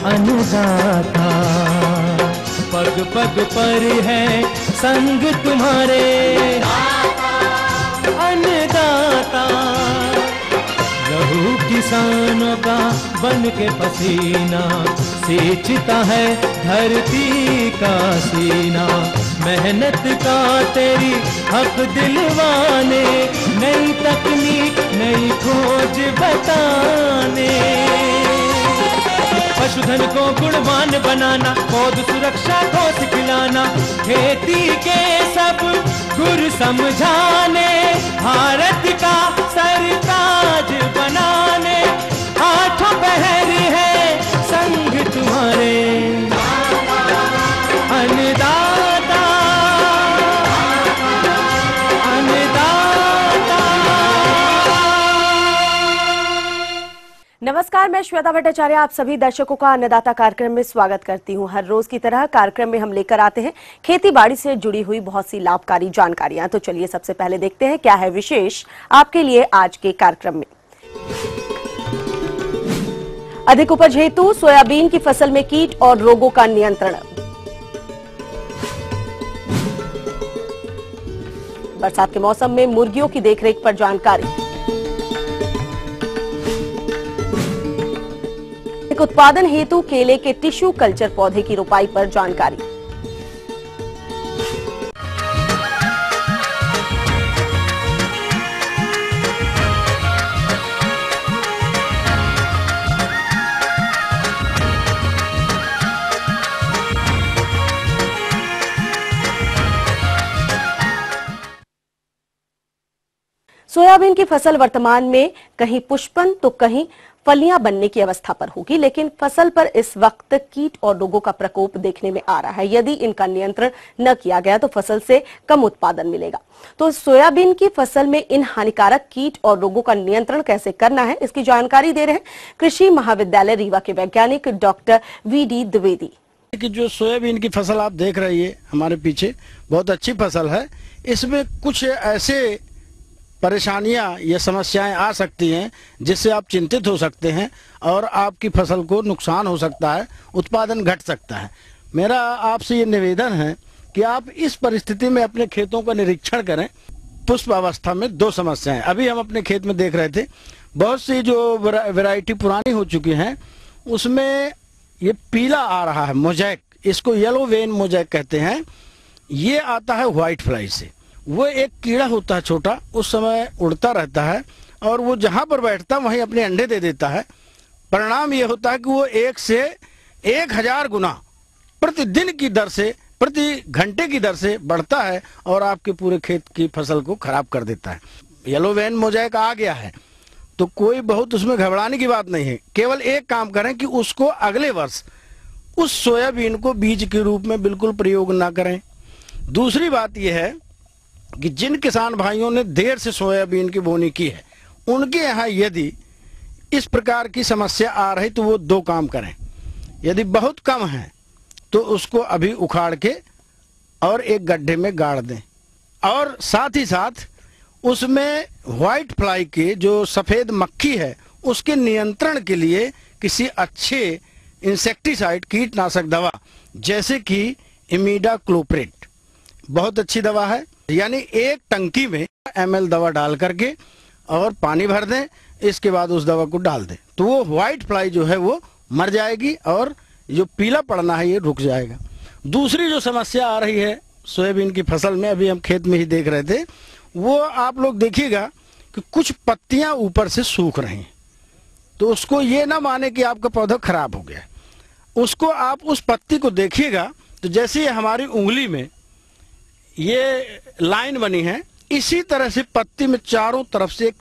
अन्नदाता। पग पग पर है संग तुम्हारे अन्नदाता। लहू किसानों का बन के पसीना सींचता है धरती का सीना। मेहनत का तेरी हक दिलवाने, नई तकनीक नई खोज बताने। पशुधन को गुणवान बनाना, पौध सुरक्षा को सिखलाना, खेती के सब गुर समझाने, भारत का सरताज बनाने। आठों पहर है संग तुम्हारे अन्नदाता अन्नदाता। नमस्कार, मैं श्वेता भट्टाचार्य आप सभी दर्शकों का अन्नदाता कार्यक्रम में स्वागत करती हूं। हर रोज की तरह कार्यक्रम में हम लेकर आते हैं खेती बाड़ी से जुड़ी हुई बहुत सी लाभकारी जानकारियां। तो चलिए सबसे पहले देखते हैं क्या है विशेष आपके लिए आज के कार्यक्रम में। अधिक उपज हेतु सोयाबीन की फसल में कीट और रोगों का नियंत्रण। बरसात के मौसम में मुर्गियों की देखरेख पर जानकारी। उत्पादन हेतु केले के टिश्यू कल्चर पौधे की रोपाई पर जानकारी। सोयाबीन की फसल वर्तमान में कहीं पुष्पन तो कहीं फलियां बनने की अवस्था पर होगी, लेकिन फसल पर इस वक्त कीट और रोगों का प्रकोप देखने में आ रहा है। यदि इनका नियंत्रण न किया गया तो फसल से कम उत्पादन मिलेगा। तो सोयाबीन की फसल में इन हानिकारक कीट और रोगों का नियंत्रण कैसे करना है, इसकी जानकारी दे रहे हैं कृषि महाविद्यालय रीवा के वैज्ञानिक डॉक्टर वी.डी. द्विवेदी। कि जो सोयाबीन की फसल आप देख रही है हमारे पीछे, बहुत अच्छी फसल है। इसमें कुछ ऐसे परेशानियां या समस्याएं आ सकती हैं जिससे आप चिंतित हो सकते हैं और आपकी फसल को नुकसान हो सकता है, उत्पादन घट सकता है। मेरा आपसे ये निवेदन है कि आप इस परिस्थिति में अपने खेतों का निरीक्षण करें। पुष्प अवस्था में दो समस्याएं अभी हम अपने खेत में देख रहे थे। बहुत सी जो वैरायटी पुरानी हो चुकी हैं उसमें ये पीला आ रहा है, मोजैक, इसको येलो वेन मोजैक कहते हैं। ये आता है व्हाइट फ्लाई से। वो एक कीड़ा होता है छोटा, उस समय उड़ता रहता है और वो जहां पर बैठता वहीं अपने अंडे दे देता है। परिणाम ये होता है कि वो 1 से 1000 गुना प्रतिदिन की दर से, प्रति घंटे की दर से बढ़ता है और आपके पूरे खेत की फसल को खराब कर देता है। येलो वेन मोजैक आ गया है तो कोई बहुत उसमें घबराने की बात नहीं है। केवल एक काम करें कि उसको अगले वर्ष उस सोयाबीन को बीज के रूप में बिल्कुल प्रयोग ना करें। दूसरी बात यह है कि जिन किसान भाइयों ने देर से सोयाबीन की बोनी की है उनके यहाँ यदि इस प्रकार की समस्या आ रही तो वो 2 काम करें। यदि बहुत कम है तो उसको अभी उखाड़ के और एक गड्ढे में गाड़ दें और साथ ही साथ उसमें व्हाइट फ्लाई के जो सफ़ेद मक्खी है उसके नियंत्रण के लिए किसी अच्छे इंसेक्टिसाइड कीटनाशक दवा जैसे कि इमिडाक्लोप्रिड बहुत अच्छी दवा है। यानी एक टंकी में ml दवा डाल करके और पानी भर दें, इसके बाद उस दवा को डाल दें तो वो व्हाइट फ्लाई जो है वो मर जाएगी और जो पीला पड़ना है ये रुक जाएगा। दूसरी जो समस्या आ रही है सोयाबीन की फसल में, अभी हम खेत में ही देख रहे थे, वो आप लोग देखिएगा कि कुछ पत्तियां ऊपर से सूख रही हैं। तो उसको ये ना माने कि आपका पौधा खराब हो गया, उसको आप उस पत्ती को देखिएगा तो जैसे हमारी उंगली में ये लाइन बनी है इसी तरह से पत्ती में चारों तरफ से एक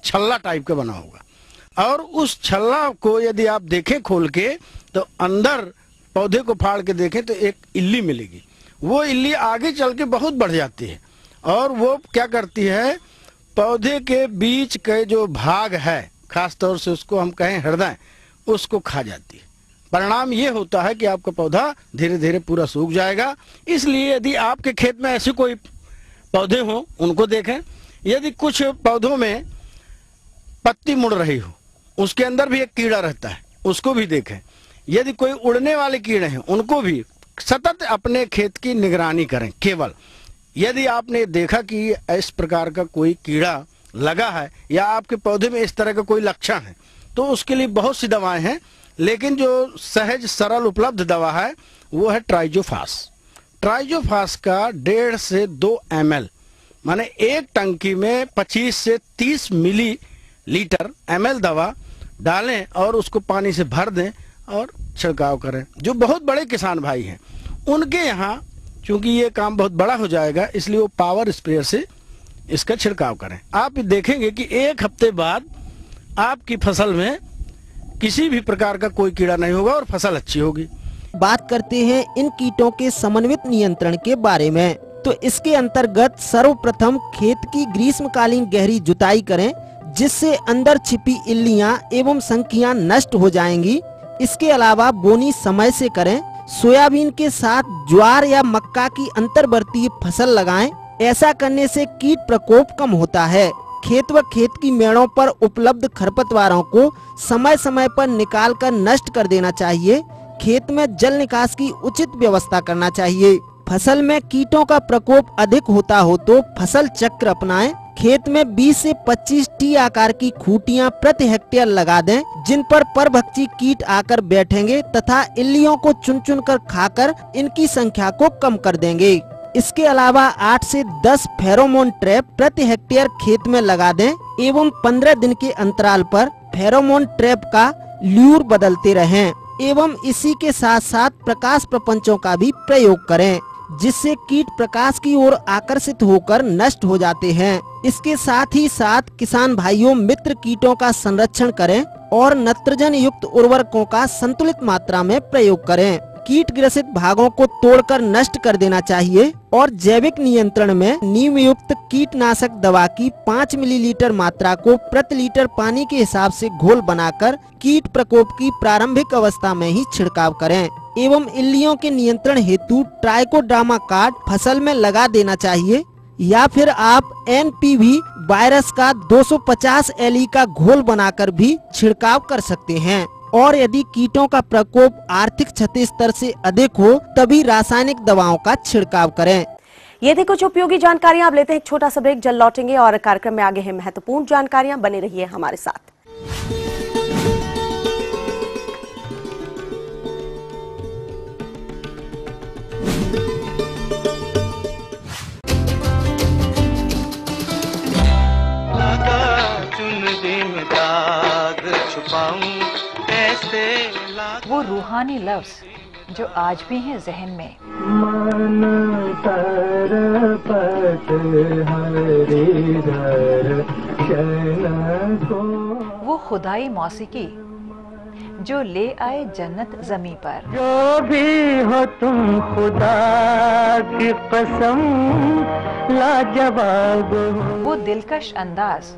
छल्ला टाइप का बना होगा और उस छल्ला को यदि आप देखें खोल के तो अंदर पौधे को फाड़ के देखें तो एक इल्ली मिलेगी। वो इल्ली आगे चल के बहुत बढ़ जाती है और वो क्या करती है, पौधे के बीच के जो भाग है खास तौर से उसको हम कहें हृदय, उसको खा जाती है। परिणाम ये होता है कि आपका पौधा धीरे धीरे पूरा सूख जाएगा। इसलिए यदि आपके खेत में ऐसे कोई पौधे हों उनको देखें। यदि कुछ पौधों में पत्ती मुड़ रही हो, उसके अंदर भी एक कीड़ा रहता है, उसको भी देखें। यदि कोई उड़ने वाले कीड़े हैं उनको भी सतत अपने खेत की निगरानी करें। केवल यदि आपने देखा कि इस प्रकार का कोई कीड़ा लगा है या आपके पौधे में इस तरह का कोई लक्षण है तो उसके लिए बहुत सी दवाएं हैं, लेकिन जो सहज सरल उपलब्ध दवा है वो है ट्राइजोफास। ट्राइजोफास का 1.5 से 2 ml माने एक टंकी में 25 से 30 मिलीलीटर ml दवा डालें और उसको पानी से भर दें और छिड़काव करें। जो बहुत बड़े किसान भाई हैं उनके यहाँ चूंकि ये काम बहुत बड़ा हो जाएगा इसलिए वो पावर स्प्रेयर से इसका छिड़काव करें। आप देखेंगे कि 1 हफ्ते बाद आपकी फसल में किसी भी प्रकार का कोई कीड़ा नहीं होगा और फसल अच्छी होगी। बात करते हैं इन कीटों के समन्वित नियंत्रण के बारे में। तो इसके अंतर्गत सर्वप्रथम खेत की ग्रीष्मकालीन गहरी जुताई करें, जिससे अंदर छिपी इल्लियां एवं संखियां नष्ट हो जाएंगी। इसके अलावा बोनी समय से करें। सोयाबीन के साथ ज्वार या मक्का की अंतर्वर्तीय फसल लगाएं। ऐसा करने से कीट प्रकोप कम होता है। खेत व खेत की मेड़ों पर उपलब्ध खरपतवारों को समय समय पर निकाल कर नष्ट कर देना चाहिए। खेत में जल निकास की उचित व्यवस्था करना चाहिए। फसल में कीटों का प्रकोप अधिक होता हो तो फसल चक्र अपनाएं। खेत में 20 से 25 टी आकार की खूंटियां प्रति हेक्टेयर लगा दें, जिन पर परभक्षी कीट आकर बैठेंगे तथा इल्लियों को चुन चुन कर खाकर इनकी संख्या को कम कर देंगे। इसके अलावा 8 से 10 फेरोमोन ट्रैप प्रति हेक्टेयर खेत में लगा दें एवं 15 दिन के अंतराल पर फेरोमोन ट्रैप का ल्यूर बदलते रहें एवं इसी के साथ साथ प्रकाश प्रपंचों का भी प्रयोग करें, जिससे कीट प्रकाश की ओर आकर्षित होकर नष्ट हो जाते हैं। इसके साथ ही साथ किसान भाइयों मित्र कीटों का संरक्षण करें और नत्रजन युक्त उर्वरकों का संतुलित मात्रा में प्रयोग करें। कीट ग्रसित भागों को तोड़कर नष्ट कर देना चाहिए और जैविक नियंत्रण में नीम युक्त कीटनाशक दवा की 5 मिलीलीटर मात्रा को प्रति लीटर पानी के हिसाब से घोल बनाकर कीट प्रकोप की प्रारंभिक अवस्था में ही छिड़काव करें एवं इल्लियों के नियंत्रण हेतु ट्राइकोडर्मा कार्ड फसल में लगा देना चाहिए या फिर आप NPV वायरस का 250 LE का घोल बनाकर भी छिड़काव कर सकते हैं। और यदि कीटों का प्रकोप आर्थिक क्षति स्तर से अधिक हो तभी रासायनिक दवाओं का छिड़काव करें। ये थी कुछ उपयोगी जानकारियां। अब लेते हैं एक छोटा सा ब्रेक, जल्द लौटेंगे और कार्यक्रम में आगे है महत्वपूर्ण जानकारियां। बने रहिए हमारे साथ। वो रूहानी लफ्ज जो आज भी हैं जहन में। वो खुदाई मौसीकी जो ले आए जन्नत जमी पर। जो भी हो तुम खुदा की कसम लाजवाब हो। वो दिलकश अंदाज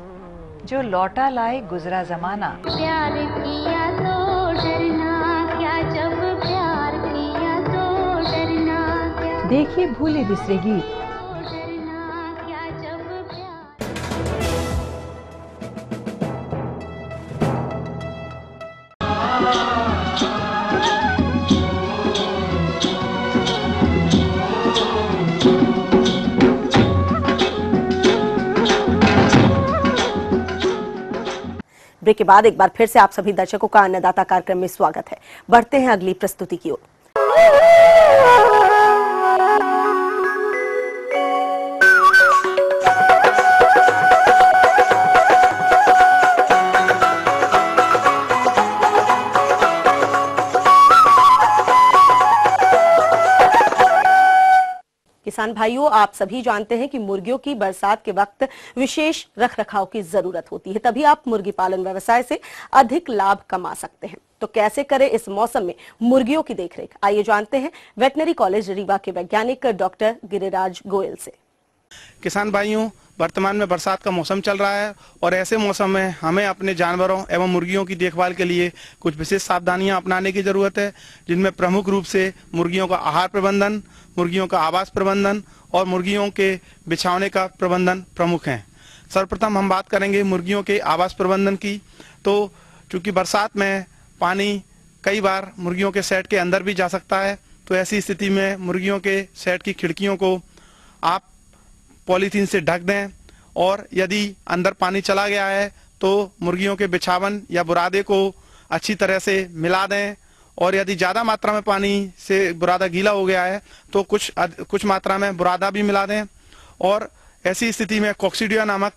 जो लौटा लाए गुजरा जमाना। प्यार किया तो डरना क्या, जब प्यार किया तो डरना क्या। देखिए भूले बिसरे गीत। डरना क्या, जब प्यार। ब्रेक के बाद एक बार फिर से आप सभी दर्शकों का अन्नदाता कार्यक्रम में स्वागत है। बढ़ते हैं अगली प्रस्तुति की ओर। किसान भाइयों, आप सभी जानते हैं कि मुर्गियों की बरसात के वक्त विशेष रखरखाव की जरूरत होती है, तभी आप मुर्गी पालन व्यवसाय से अधिक लाभ कमा सकते हैं। तो कैसे करें इस मौसम में मुर्गियों की देखरेख, आइए जानते हैं वेटनरी कॉलेज रीवा के वैज्ञानिक डॉक्टर गिरिराज गोयल से। किसान भाइयों, वर्तमान में बरसात का मौसम चल रहा है और ऐसे मौसम में हमें अपने जानवरों एवं मुर्गियों की देखभाल के लिए कुछ विशेष सावधानियां अपनाने की जरूरत है, जिनमें प्रमुख रूप से मुर्गियों का आहार प्रबंधन, मुर्गियों का आवास प्रबंधन और मुर्गियों के बिछावने का प्रबंधन प्रमुख हैं। सर्वप्रथम हम बात करेंगे मुर्गियों के आवास प्रबंधन की। तो चूंकि बरसात में पानी कई बार मुर्गियों के सेट के अंदर भी जा सकता है। तो ऐसी स्थिति में मुर्गियों के सेट की खिड़कियों को आप पॉलीथीन से ढक दें, और यदि अंदर पानी चला गया है तो मुर्गियों के बिछावन या बुरादे को अच्छी तरह से मिला दें, और यदि ज़्यादा मात्रा में पानी से बुरादा गीला हो गया है तो कुछ मात्रा में बुरादा भी मिला दें। और ऐसी स्थिति में कॉक्सीडिया नामक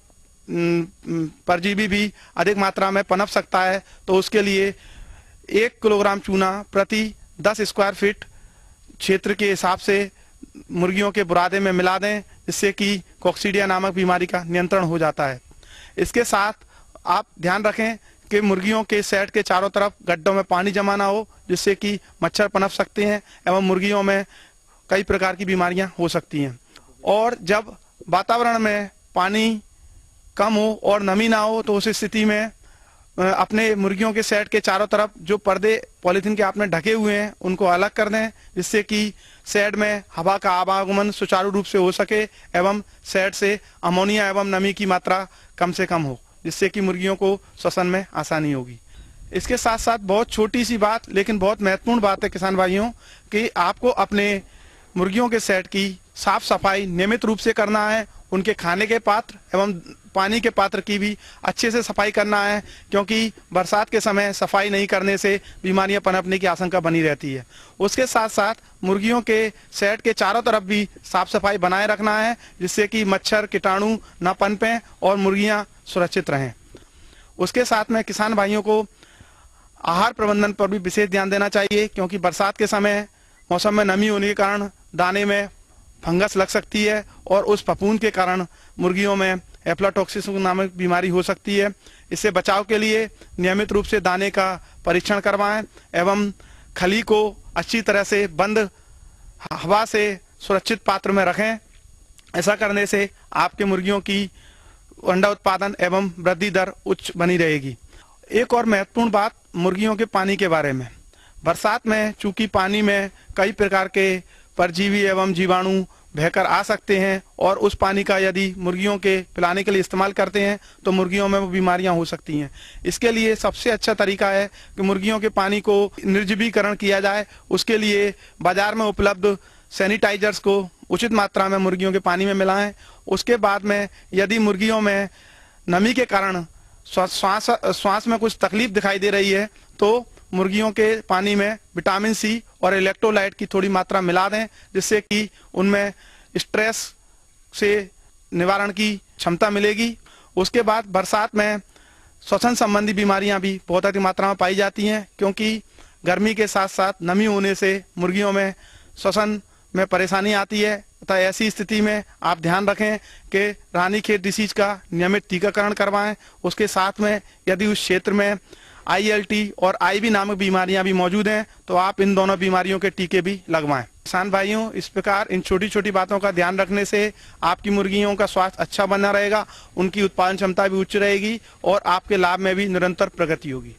परजीवी भी अधिक मात्रा में पनप सकता है, तो उसके लिए 1 किलोग्राम चूना प्रति 10 स्क्वायर फीट क्षेत्र के हिसाब से मुर्गियों के बुरादे में मिला दें, जिससे कि कॉक्सीडिया नामक बीमारी का नियंत्रण हो जाता है। इसके साथ आप ध्यान रखें कि मुर्गियों के सेट के चारों तरफ गड्ढों में पानी जमा ना हो, जिससे कि मच्छर पनप सकते हैं एवं मुर्गियों में कई प्रकार की बीमारियां हो सकती हैं। और जब वातावरण में पानी कम हो और नमी ना हो तो उस स्थिति में अपने मुर्गियों के सेट के चारों तरफ जो पर्दे पॉलीथीन के आपने ढके हुए हैं उनको अलग कर दें, जिससे कि सेट में हवा का आवागमन सुचारू रूप से हो सके एवं सेट से अमोनिया एवं नमी की मात्रा कम से कम हो, जिससे कि मुर्गियों को श्वसन में आसानी होगी। इसके साथ साथ बहुत छोटी सी बात लेकिन बहुत महत्वपूर्ण बात है किसान भाइयों, कि आपको अपने मुर्गियों के सेट की साफ सफाई नियमित रूप से करना है। उनके खाने के पात्र एवं पानी के पात्र की भी अच्छे से सफाई करना है, क्योंकि बरसात के समय सफाई नहीं करने से बीमारियां पनपने की आशंका बनी रहती है। उसके साथ साथ मुर्गियों के सेट के चारों तरफ भी साफ सफाई बनाए रखना है, जिससे कि मच्छर कीटाणु न पनपें और मुर्गियां सुरक्षित रहें। उसके साथ में किसान भाइयों को आहार प्रबंधन पर भी विशेष ध्यान देना चाहिए, क्योंकि बरसात के समय मौसम में नमी होने के कारण दाने में फंगस लग सकती है और उस फफूंद के कारण मुर्गियों में एफ्लाटॉक्सिस नामक बीमारी हो सकती है। इससे बचाव के लिए नियमित रूप से दाने का परीक्षण करवाएं एवं खली को अच्छी तरह से बंद हवा से सुरक्षित पात्र में रखें। ऐसा करने से आपके मुर्गियों की अंडा उत्पादन एवं वृद्धि दर उच्च बनी रहेगी। एक और महत्वपूर्ण बात मुर्गियों के पानी के बारे में। बरसात में चूंकि पानी में कई प्रकार के परजीवी एवं जीवाणु बहकर आ सकते हैं, और उस पानी का यदि मुर्गियों के पिलाने के लिए इस्तेमाल करते हैं तो मुर्गियों में वो बीमारियां हो सकती हैं। इसके लिए सबसे अच्छा तरीका है कि मुर्गियों के पानी को निर्जलीकरण किया जाए। उसके लिए बाजार में उपलब्ध सैनिटाइजर्स को उचित मात्रा में मुर्गियों के पानी में मिलाएं। उसके बाद में यदि मुर्गियों में नमी के कारण श्वास में कुछ तकलीफ दिखाई दे रही है तो मुर्गियों के पानी में विटामिन सी और इलेक्ट्रोलाइट की थोड़ी मात्रा मिला दें, जिससे कि उनमें स्ट्रेस से निवारण की क्षमता मिलेगी। उसके बाद बरसात में श्वसन संबंधी बीमारियां भी बहुत अधिक मात्रा में पाई जाती हैं, क्योंकि गर्मी के साथ साथ नमी होने से मुर्गियों में श्वसन में परेशानी आती है। तथा ऐसी स्थिति में आप ध्यान रखें कि रानीखेत डिसीज का नियमित टीकाकरण करवाएं। उसके साथ में यदि उस क्षेत्र में ILT और IB नामक बीमारियां भी मौजूद हैं तो आप इन दोनों बीमारियों के टीके भी लगवाएं। किसान भाइयों, इस प्रकार इन छोटी छोटी बातों का ध्यान रखने से आपकी मुर्गियों का स्वास्थ्य अच्छा बना रहेगा, उनकी उत्पादन क्षमता भी उच्च रहेगी और आपके लाभ में भी निरंतर प्रगति होगी।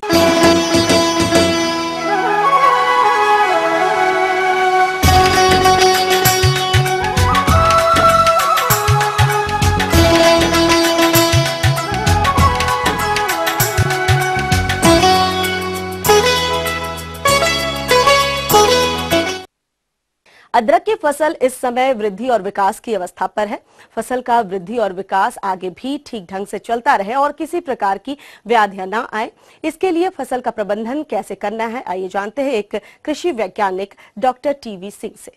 अदरक की फसल इस समय वृद्धि और विकास की अवस्था पर है। फसल का वृद्धि और विकास आगे भी ठीक ढंग से चलता रहे और किसी प्रकार की व्याधियां न आए, इसके लिए फसल का प्रबंधन कैसे करना है, आइए जानते हैं एक कृषि वैज्ञानिक डॉक्टर TV सिंह से।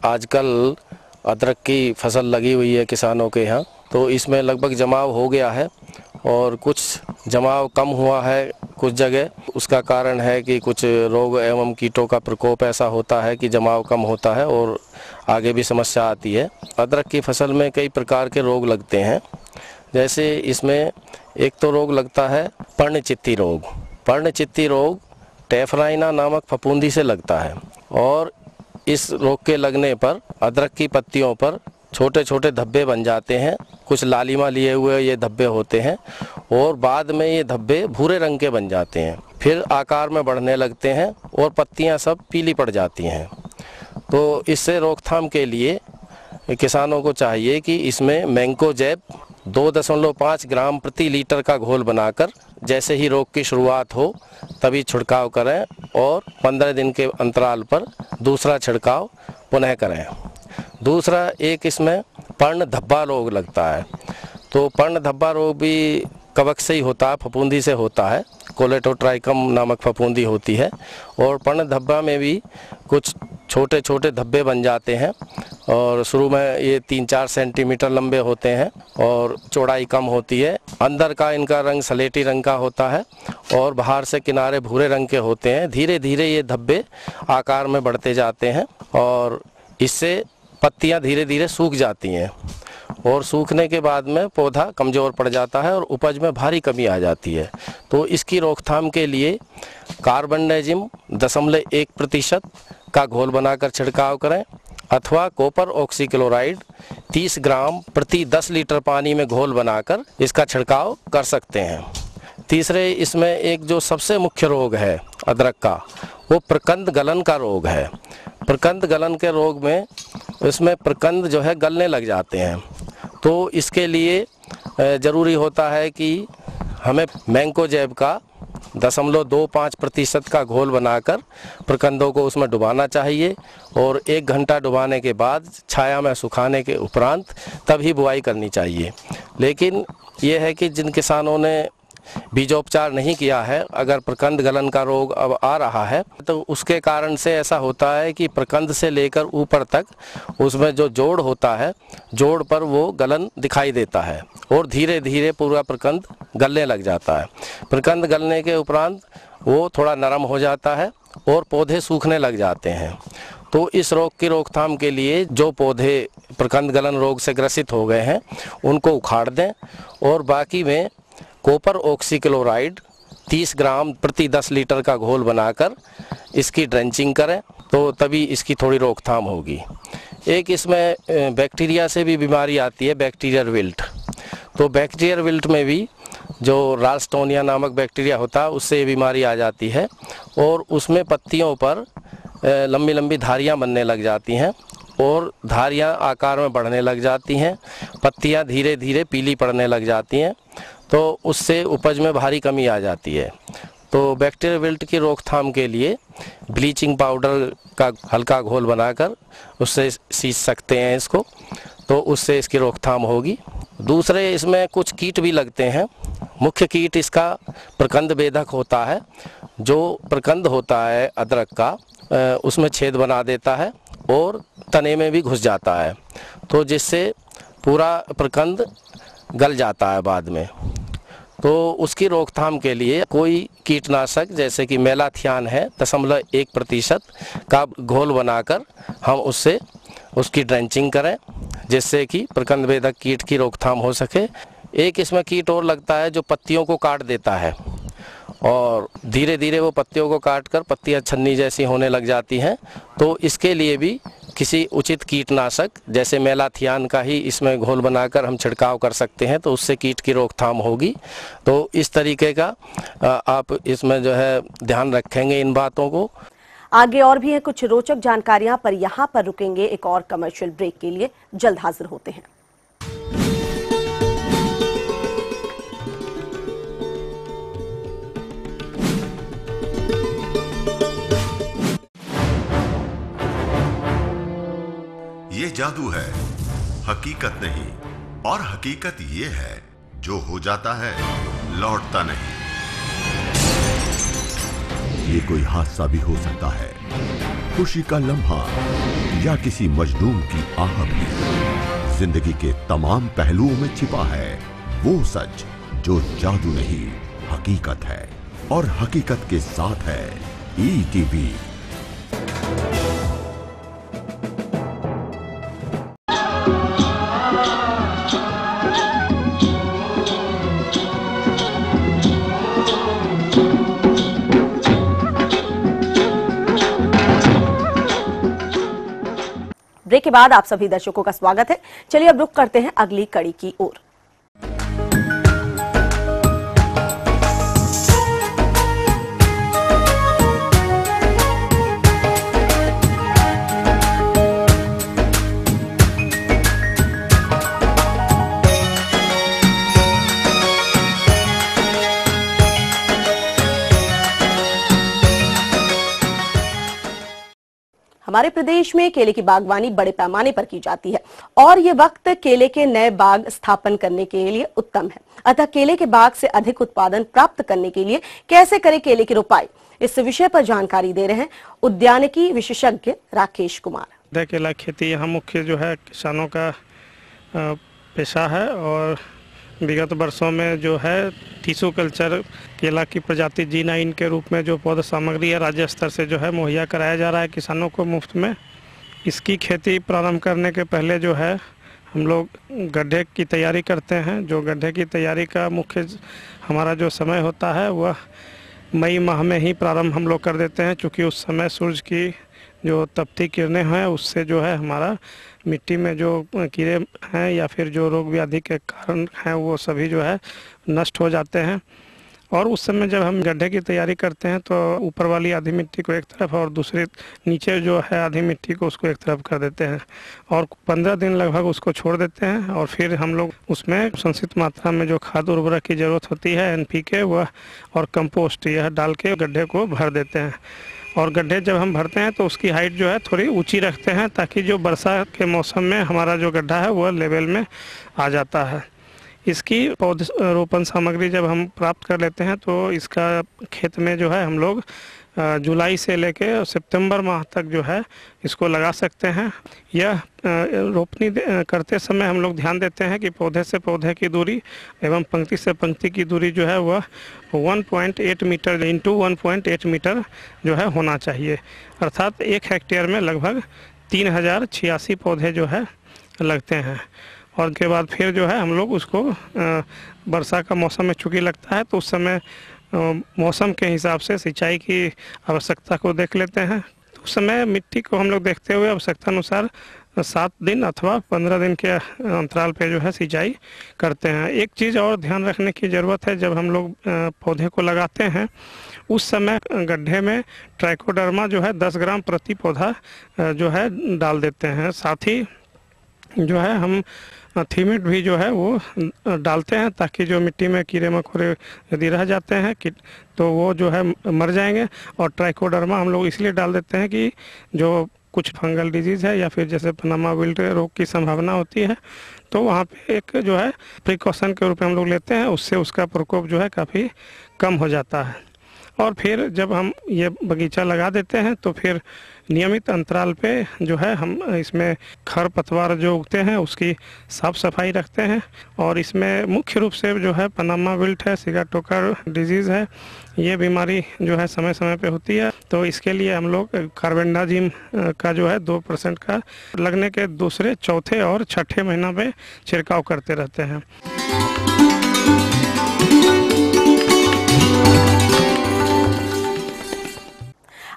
आजकल अदरक की फसल लगी हुई है किसानों के यहाँ, तो इसमें लगभग जमाव हो गया है और कुछ जमाव कम हुआ है कुछ जगह। उसका कारण है कि कुछ रोग एवं कीटों का प्रकोप ऐसा होता है कि जमाव कम होता है और आगे भी समस्या आती है। अदरक की फसल में कई प्रकार के रोग लगते हैं, जैसे इसमें एक तो रोग लगता है पर्णचित्ती रोग। पर्णचित्ती रोग टेफ्राइना नामक फफूंदी से लगता है और इस रोग के लगने पर अदरक की पत्तियों पर छोटे छोटे धब्बे बन जाते हैं। कुछ लालिमा लिए हुए ये धब्बे होते हैं और बाद में ये धब्बे भूरे रंग के बन जाते हैं, फिर आकार में बढ़ने लगते हैं और पत्तियां सब पीली पड़ जाती हैं। तो इससे रोकथाम के लिए किसानों को चाहिए कि इसमें मैंकोजेब 2.5 ग्राम प्रति लीटर का घोल बनाकर जैसे ही रोग की शुरुआत हो तभी छिड़काव करें और 15 दिन के अंतराल पर दूसरा छिड़काव पुनः करें। दूसरा, एक इसमें पर्ण धब्बा रोग लगता है। तो पर्ण धब्बा रोग भी कवक से ही होता है, फफूंदी से होता है। कोलेटोट्राइकम नामक फफूंदी होती है और पर्ण धब्बा में भी कुछ छोटे छोटे धब्बे बन जाते हैं और शुरू में ये 3-4 सेंटीमीटर लंबे होते हैं और चौड़ाई कम होती है। अंदर का इनका रंग सलेटी रंग का होता है और बाहर से किनारे भूरे रंग के होते हैं। धीरे धीरे ये धब्बे आकार में बढ़ते जाते हैं और इससे पत्तियां धीरे धीरे सूख जाती हैं और सूखने के बाद में पौधा कमज़ोर पड़ जाता है और उपज में भारी कमी आ जाती है। तो इसकी रोकथाम के लिए कार्बनडाजिम 0.1% का घोल बनाकर छिड़काव करें अथवा कॉपर ऑक्सीक्लोराइड 30 ग्राम प्रति 10 लीटर पानी में घोल बनाकर इसका छिड़काव कर सकते हैं। तीसरे, इसमें एक जो सबसे मुख्य रोग है अदरक का, वो प्रकंद गलन का रोग है। प्रकंद गलन के रोग में इसमें प्रकंद जो है गलने लग जाते हैं। तो इसके लिए ज़रूरी होता है कि हमें मैंकोजेब का 0.25% का घोल बनाकर प्रकंदों को उसमें डुबाना चाहिए और 1 घंटा डुबाने के बाद छाया में सुखाने के उपरांत तभी बुआई करनी चाहिए। लेकिन यह है कि जिन किसानों ने बीजोपचार नहीं किया है, अगर प्रकंद गलन का रोग अब आ रहा है तो उसके कारण से ऐसा होता है कि प्रकंद से लेकर ऊपर तक उसमें जो जोड़ होता है, जोड़ पर वो गलन दिखाई देता है और धीरे धीरे पूरा प्रकंद गलने लग जाता है। प्रकंद गलने के उपरांत वो थोड़ा नरम हो जाता है और पौधे सूखने लग जाते हैं। तो इस रोग की रोकथाम के लिए जो पौधे प्रकंद गलन रोग से ग्रसित हो गए हैं उनको उखाड़ दें और बाकी में कॉपर ऑक्सीक्लोराइड 30 ग्राम प्रति 10 लीटर का घोल बनाकर इसकी ड्रेंचिंग करें तो तभी इसकी थोड़ी रोकथाम होगी। एक इसमें बैक्टीरिया से भी बीमारी आती है, बैक्टीरियल विल्ट। तो बैक्टीरियल विल्ट में भी जो राल्स्टोनिया नामक बैक्टीरिया होता है उससे ये बीमारी आ जाती है और उसमें पत्तियों पर लंबी लंबी धारियां बनने लग जाती हैं और धारियां आकार में बढ़ने लग जाती हैं, पत्तियां धीरे धीरे पीली पड़ने लग जाती हैं। तो उससे उपज में भारी कमी आ जाती है। तो बैक्टीरियल विल्ट की रोकथाम के लिए ब्लीचिंग पाउडर का हल्का घोल बनाकर उससे सींच सकते हैं इसको, तो उससे इसकी रोकथाम होगी। दूसरे, इसमें कुछ कीट भी लगते हैं। मुख्य कीट इसका प्रकंद बेधक होता है। जो प्रकंद होता है अदरक का उसमें छेद बना देता है और तने में भी घुस जाता है, तो जिससे पूरा प्रकंद गल जाता है बाद में। तो उसकी रोकथाम के लिए कोई कीटनाशक जैसे कि मेलाथियान है 0.1% का घोल बनाकर हम उससे उसकी ड्रेंचिंग करें जिससे कि प्रकंद बेधक कीट की रोकथाम हो सके। एक इसमें कीट और लगता है जो पत्तियों को काट देता है और धीरे धीरे वो पत्तियों को काट कर पत्तियाँ छन्नी जैसी होने लग जाती हैं। तो इसके लिए भी किसी उचित कीटनाशक जैसे मेलाथियान का ही इसमें घोल बनाकर हम छिड़काव कर सकते हैं, तो उससे कीट की रोकथाम होगी। तो इस तरीके का आप इसमें जो है ध्यान रखेंगे इन बातों को। आगे और भी है कुछ रोचक जानकारियां, पर यहाँ पर रुकेंगे एक और कमर्शियल ब्रेक के लिए। जल्द हाजिर होते हैं। ये जादू है, हकीकत नहीं। और हकीकत ये है, जो हो जाता है लौटता नहीं। ये कोई हादसा भी हो सकता है, खुशी का लम्हा या किसी मजलूम की आह भी। जिंदगी के तमाम पहलुओं में छिपा है वो सच जो जादू नहीं, हकीकत है। और हकीकत के साथ है ईटीवी। ब्रेक के बाद आप सभी दर्शकों का स्वागत है। चलिए अब रुख करते हैं अगली कड़ी की ओर। हमारे प्रदेश में केले की बागवानी बड़े पैमाने पर की जाती है और ये वक्त केले के नए बाग स्थापन करने के लिए उत्तम है। अतः केले के बाग से अधिक उत्पादन प्राप्त करने के लिए कैसे करें केले की रोपाई, इस विषय पर जानकारी दे रहे हैं उद्यानिकी विशेषज्ञ राकेश कुमार। केला खेती यहाँ मुख्य जो है किसानों का पेशा है और विगत वर्षों में जो है टिश्यू कल्चर केला की प्रजाति G9 के रूप में जो पौधा सामग्री है राज्य स्तर से जो है मुहैया कराया जा रहा है किसानों को मुफ्त में। इसकी खेती प्रारंभ करने के पहले जो है हम लोग गड्ढे की तैयारी करते हैं। जो गड्ढे की तैयारी का मुख्य हमारा जो समय होता है वह मई माह में ही प्रारंभ हम लोग कर देते हैं, क्योंकि उस समय सूरज की जो तपती किरणें हैं उससे जो है हमारा मिट्टी में जो कीड़े हैं या फिर जो रोग व्याधि के कारण हैं वो सभी जो है नष्ट हो जाते हैं। और उस समय जब हम गड्ढे की तैयारी करते हैं तो ऊपर वाली आधी मिट्टी को एक तरफ और दूसरे नीचे जो है आधी मिट्टी को उसको एक तरफ कर देते हैं और 15 दिन लगभग उसको छोड़ देते हैं। और फिर हम लोग उसमें संचित मात्रा में जो खाद उर्वरक की ज़रूरत होती है NPK वह और कंपोस्ट यह डाल के गड्ढे को भर देते हैं। और गड्ढे जब हम भरते हैं तो उसकी हाइट जो है थोड़ी ऊंची रखते हैं ताकि जो वर्षा के मौसम में हमारा जो गड्ढा है वह लेवल में आ जाता है। इसकी पौधरोपण सामग्री जब हम प्राप्त कर लेते हैं तो इसका खेत में जो है हम लोग जुलाई से लेके सितंबर माह तक जो है इसको लगा सकते हैं। यह रोपनी करते समय हम लोग ध्यान देते हैं कि पौधे से पौधे की दूरी एवं पंक्ति से पंक्ति की दूरी जो है वह 1.8 मीटर इंटू 1.8 मीटर जो है होना चाहिए, अर्थात 1 हेक्टेयर में लगभग 3086 पौधे जो है लगते हैं। और उसके बाद फिर जो है हम लोग उसको वर्षा का मौसम में चूँकि लगता है तो उस समय मौसम के हिसाब से सिंचाई की आवश्यकता को देख लेते हैं। तो उस समय मिट्टी को हम लोग देखते हुए आवश्यकता अनुसार 7 दिन अथवा 15 दिन के अंतराल पे जो है सिंचाई करते हैं। एक चीज़ और ध्यान रखने की ज़रूरत है, जब हम लोग पौधे को लगाते हैं उस समय गड्ढे में ट्राइकोडर्मा जो है 10 ग्राम प्रति पौधा जो है डाल देते हैं। साथ ही जो है हम थीमिट भी जो है वो डालते हैं ताकि जो मिट्टी में कीड़े मकोड़े यदि रह जाते हैं तो वो जो है मर जाएंगे। और ट्राइकोडर्मा हम लोग इसलिए डाल देते हैं कि जो कुछ फंगल डिजीज़ है या फिर जैसे पनामा विल्ट रोग की संभावना होती है तो वहाँ पे एक जो है प्रिकॉशन के रूप में हम लोग लेते हैं, उससे उसका प्रकोप जो है काफ़ी कम हो जाता है। और फिर जब हम ये बगीचा लगा देते हैं तो फिर नियमित अंतराल पे जो है हम इसमें खरपतवार जो उगते हैं उसकी साफ सफाई रखते हैं। और इसमें मुख्य रूप से जो है पनामा विल्ट है, सिगाटोका डिजीज़ है, ये बीमारी जो है समय समय पे होती है। तो इसके लिए हम लोग कार्बेंडाजिम का जो है 2% का लगने के दूसरे, चौथे और छठे महीना में छिड़काव करते रहते हैं।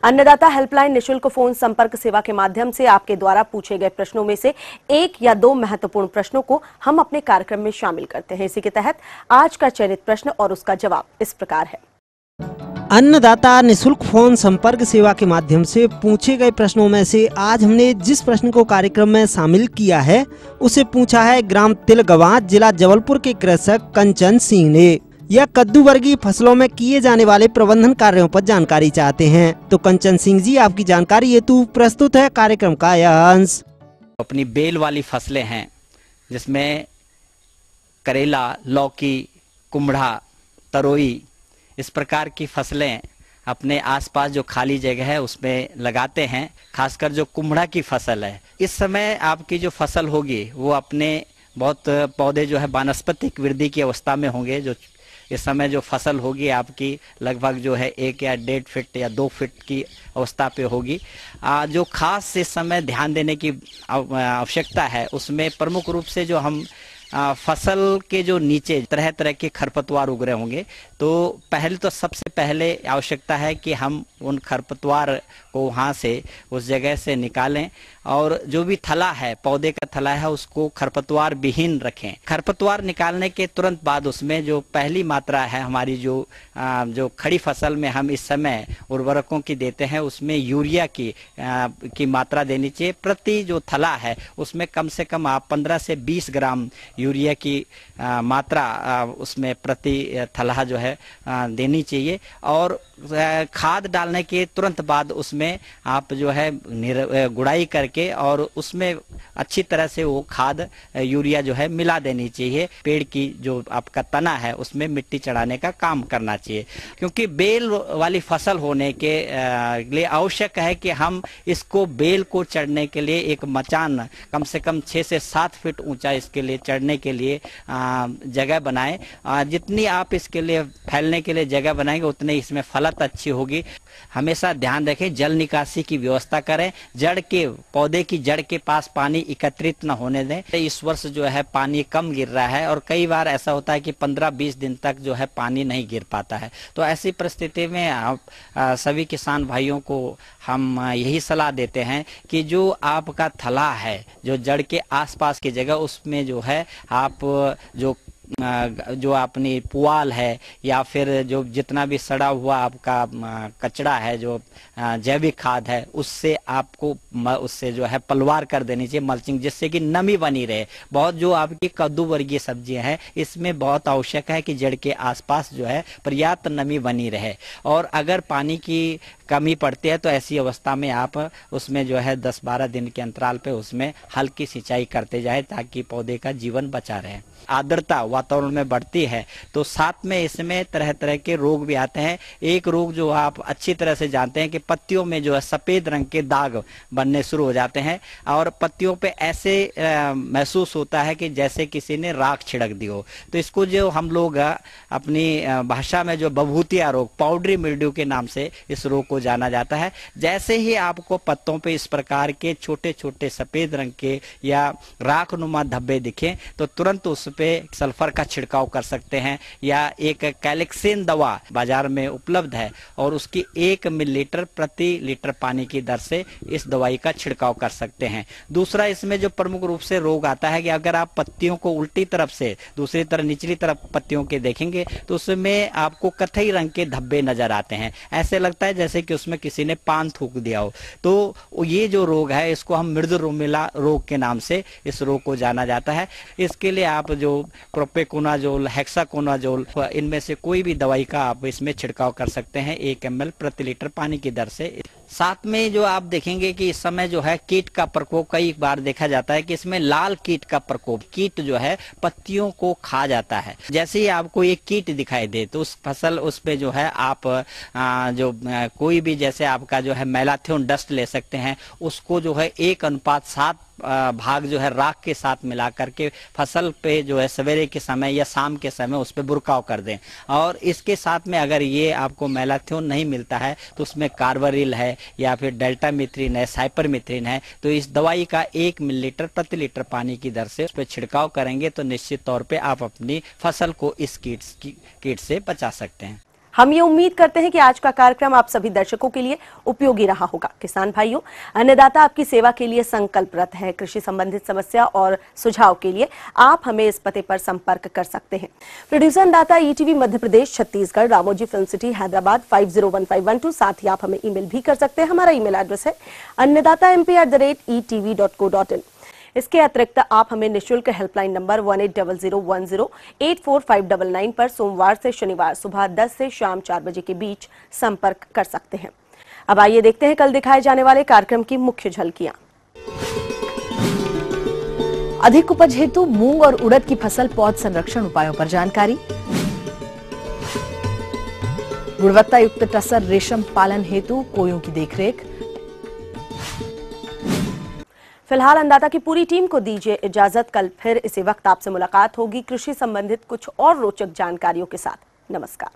अन्नदाता हेल्पलाइन निशुल्क फोन संपर्क सेवा के माध्यम से आपके द्वारा पूछे गए प्रश्नों में से 1 या 2 महत्वपूर्ण प्रश्नों को हम अपने कार्यक्रम में शामिल करते हैं। इसी के तहत आज का चयनित प्रश्न और उसका जवाब इस प्रकार है। अन्नदाता निशुल्क फोन संपर्क सेवा के माध्यम से पूछे गए प्रश्नों में से आज हमने जिस प्रश्न को कार्यक्रम में शामिल किया है उसे पूछा है ग्राम तिलगवां, जिला जबलपुर के कृषक कंचन सिंह ने। यह कद्दू वर्गीय फसलों में किए जाने वाले प्रबंधन कार्यों पर जानकारी चाहते हैं। तो कंचन सिंह जी, आपकी जानकारी हेतु प्रस्तुत है कार्यक्रम का यह अंश। अपनी बेल वाली फसलें हैं जिसमें करेला, लौकी, कुम्हड़ा, तरोई, इस प्रकार की फसलें अपने आसपास जो खाली जगह है उसमें लगाते हैं। खासकर जो कुम्हड़ा की फसल है, इस समय आपकी जो फसल होगी वो अपने बहुत पौधे जो है वानस्पतिक वृद्धि की अवस्था में होंगे। जो इस समय जो फसल होगी आपकी लगभग जो है 1 या 1.5 फीट या 2 फीट की अवस्था पे होगी। जो खास इस समय ध्यान देने की आवश्यकता है उसमें प्रमुख रूप से जो हम फसल के जो नीचे तरह तरह के खरपतवार उग रहे होंगे, तो पहले तो सबसे पहले आवश्यकता है कि हम उन खरपतवार को वहाँ से उस जगह से निकालें और जो भी थला है, पौधे का थला है, उसको खरपतवार विहीन रखें। खरपतवार निकालने के तुरंत बाद उसमें जो पहली मात्रा है हमारी जो खड़ी फसल में हम इस समय उर्वरकों की देते हैं उसमें यूरिया की मात्रा देनी चाहिए। प्रति जो थला है उसमें कम से कम आप 15 से 20 ग्राम यूरिया की मात्रा उसमें प्रति थलहा जो है देनी चाहिए। और खाद डालने के तुरंत बाद उसमें आप जो है गुड़ाई करके और उसमें अच्छी तरह से वो खाद यूरिया जो है मिला देनी चाहिए। पेड़ की जो आपका तना है उसमें मिट्टी चढ़ाने का काम करना चाहिए, क्योंकि बेल वाली फसल होने के लिए आवश्यक है कि हम इसको बेल को चढ़ने के लिए एक मचान कम से कम 6 से 7 फीट ऊंचा इसके लिए चढ़ने के लिए जगह बनाएं। जितनी आप इसके लिए फैलने के लिए जगह बनाएंगे उतनी इसमें फलत अच्छी होगी। हमेशा ध्यान रखें, जल निकासी की व्यवस्था करें, जड़ के पौधे की जड़ के पास पानी एकत्रित न होने दें। इस वर्ष जो है पानी कम गिर रहा है और कई बार ऐसा होता है कि 15-20 दिन तक जो है पानी नहीं गिर पाता है। तो ऐसी परिस्थिति में आप सभी किसान भाइयों को हम यही सलाह देते हैं कि जो आपका थला है, जो जड़ के आसपास की जगह, उसमें जो है आप जो अपनी पुआल है या फिर जो जितना भी सड़ा हुआ आपका कचरा है, जो जैविक खाद है, उससे आपको उससे जो है पलवार कर देनी चाहिए, मल्चिंग, जिससे कि नमी बनी रहे। बहुत जो आपकी कद्दू वर्गीय सब्जियां हैं इसमें बहुत आवश्यक है कि जड़ के आसपास जो है पर्याप्त नमी बनी रहे। और अगर पानी की कमी पड़ती है तो ऐसी अवस्था में आप उसमें जो है 10-12 दिन के अंतराल पे उसमें हल्की सिंचाई करते जाए ताकि पौधे का जीवन बचा रहे। आर्द्रता वातावरण में बढ़ती है तो साथ में इसमें तरह तरह के रोग भी आते हैं। एक रोग जो आप अच्छी तरह से जानते हैं कि पत्तियों में जो है सफेद रंग के दाग बनने शुरू हो जाते हैं और पत्तियों पे ऐसे महसूस होता है कि जैसे किसी ने राख छिड़क दी हो। तो इसको जो हम लोग अपनी भाषा में जो बभूतिया रोग, पाउडरी मिल्ड्यू के नाम से इस रोग को जाना जाता है। जैसे ही आपको पत्तों पे इस प्रकार के छोटे छोटे सफेद रंग के या राख नुमा धब्बे दिखें तो तुरंत उस पे सल्फर का छिड़काव कर सकते हैं, या एक कैलेक्सिन दवा बाजार में उपलब्ध है और उसकी 1 मिलीलीटर प्रति लीटर पानी की दर से इस दवाई का छिड़काव कर सकते हैं। दूसरा, इसमें जो प्रमुख रूप से रोग आता है कि अगर आप पत्तियों को उल्टी तरफ से दूसरी तरफ निचली तरफ पत्तियों के देखेंगे तो उसमें आपको कथई रंग के धब्बे नजर आते हैं। ऐसे लगता है जैसे कि उसमें किसी ने पान थूक दिया हो। तो ये जो रोग है इसको हम मृदु रुमेला रोग के नाम से इस रोग को जाना जाता है। इसके लिए आप जो प्रोपेकोनाजोल, हेक्साकोनाजोल, इनमें से कोई भी दवाई का आप इसमें छिड़काव कर सकते हैं 1 ml प्रति लीटर पानी की दर से। साथ में जो आप देखेंगे कि इस समय जो है कीट का प्रकोप कई बार देखा जाता है कि इसमें लाल कीट का प्रकोप, कीट जो है पत्तियों को खा जाता है। जैसे ही आपको एक कीट दिखाई दे तो उस फसल उस पे जो है आप कोई भी जैसे आपका जो है मैलाथियोन डस्ट ले सकते हैं, उसको जो है 1:7 भाग जो है राख के साथ मिला करके फसल पे जो है सवेरे के समय या शाम के समय उस पे बुरकाव कर दें। और इसके साथ में अगर ये आपको मैलाथियोन नहीं मिलता है तो उसमें कार्बारिल है या फिर डेल्टामिथ्रिन है, साइपरमिथ्रिन है, तो इस दवाई का 1 मिलीलीटर प्रति लीटर पानी की दर से उस पर छिड़काव करेंगे तो निश्चित तौर पे आप अपनी फसल को इस कीट से बचा सकते हैं। हम ये उम्मीद करते हैं कि आज का कार्यक्रम आप सभी दर्शकों के लिए उपयोगी रहा होगा। किसान भाइयों, अन्नदाता आपकी सेवा के लिए संकल्परत है। कृषि संबंधित समस्या और सुझाव के लिए आप हमें इस पते पर संपर्क कर सकते हैं। प्रोड्यूसर अन्नदाता, ETV Madhya Pradesh, Chhattisgarh, Ramoji film city, Hyderabad 501512। साथ ही आप हमें ईमेल भी कर सकते हैं। हमारा ईमेल एड्रेस है annadatamp@etv.co.in। इसके अतिरिक्त आप हमें निःशुल्क हेल्पलाइन नंबर 180010845999 पर सोमवार से शनिवार सुबह 10 से शाम 4 बजे के बीच संपर्क कर सकते हैं। अब आइए देखते हैं कल दिखाए जाने वाले कार्यक्रम की मुख्य झलकियां। अधिक उपज हेतु मूंग और उड़द की फसल पौध संरक्षण उपायों पर जानकारी। गुणवत्ता युक्त टसर रेशम पालन हेतु कोयों की देखरेख। फिलहाल अन्नदाता की पूरी टीम को दीजिए इजाजत। कल फिर इसी वक्त आपसे मुलाकात होगी कृषि संबंधित कुछ और रोचक जानकारियों के साथ। नमस्कार।